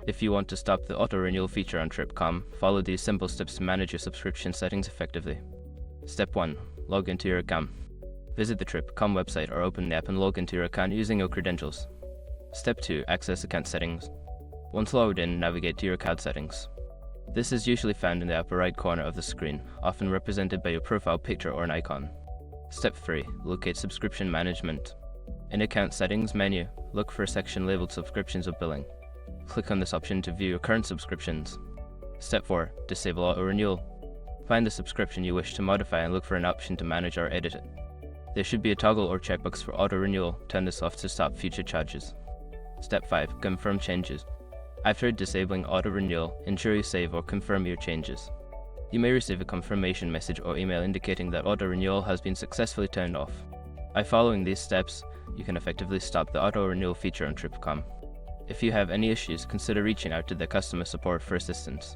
If you want to stop the auto-renewal feature on Trip.com, follow these simple steps to manage your subscription settings effectively. Step 1. Log into your account. Visit the Trip.com website or open the app and log into your account using your credentials. Step 2. Access account settings. Once logged in, navigate to your account settings. This is usually found in the upper right corner of the screen, often represented by your profile picture or an icon. Step 3. Locate subscription management. In account settings menu, look for a section labeled subscriptions or billing. Click on this option to view your current subscriptions. Step 4. Disable auto-renewal. Find the subscription you wish to modify and look for an option to manage or edit it. There should be a toggle or checkbox for auto-renewal. Turn this off to stop future charges. Step 5. Confirm changes. After disabling auto-renewal, ensure you save or confirm your changes. You may receive a confirmation message or email indicating that auto-renewal has been successfully turned off. By following these steps, you can effectively stop the auto-renewal feature on Trip.com. If you have any issues, consider reaching out to the customer support for assistance.